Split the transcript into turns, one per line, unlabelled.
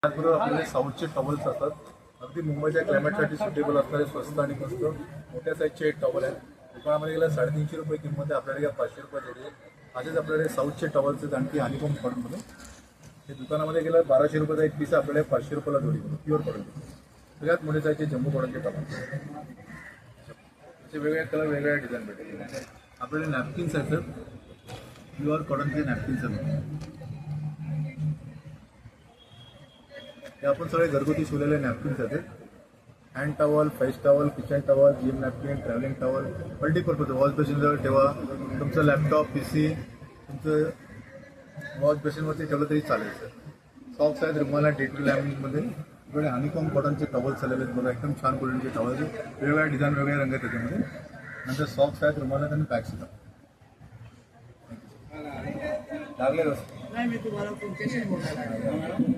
त्याचबरोबर आपल्याला साऊथचे टॉवल्स असतात. अगदी मुंबईच्या क्लायमेटसाठी सुटेबल असणारे स्वस्त आणि मस्त मोठ्या साईजचे एक टॉवल आहे. दुकानामध्ये गेला 350 रुपये किंमत आहे, आपल्याला 500 रुपये जोडी. असेच आपल्याकडे साऊथचे टॉवल्स आहेत आणखी हनीकॉम कॉटनमध्ये. हे दुकानामध्ये गेलं 1200 रुपयाचा एक पीस, आपल्याला 500 रुपयाला जोडी प्युअर कॉटन. सगळ्यात मोठे साईजचे जम्बो कॉटनचे टॉवल. त्याचे वेगवेगळे कलर वेगवेगळ्या डिझाईन भेटेल. आपल्याकडे नॅपकिन्स आहेत सर, प्युअर कॉटनचे नॅपकिन्स आहेत. हे आपण सगळे घरगुती शिवलेले नॅपकिन्स आहेत. Hand towel, face towel, kitchen towel, gym napkin, travelling towel, multipurpose. Wash बेसिनजवळ ठेवा, तुमचं लॅपटॉप, PC तुमचं वॉश बेसिनवरती ठेवलं तरी चालेल सर. सॉक्स आहेत रुमाला डेटरी लॅमिंगमध्ये. इकडे हनीकॉम कॉटनचे टॉवल्स आलेले आहेत बघा, एकदम छान क्वालिटीचे टॉवल्स आहेत. वेगवेगळ्या डिझाईन वेगवेगळ्या रंग आहेत त्याच्यामध्ये. नंतर सॉक्स आहेत रुमाला आणि पॅक्स आहेत. लागले
नाही, मी तुम्हाला तुमच्याशी बोलायला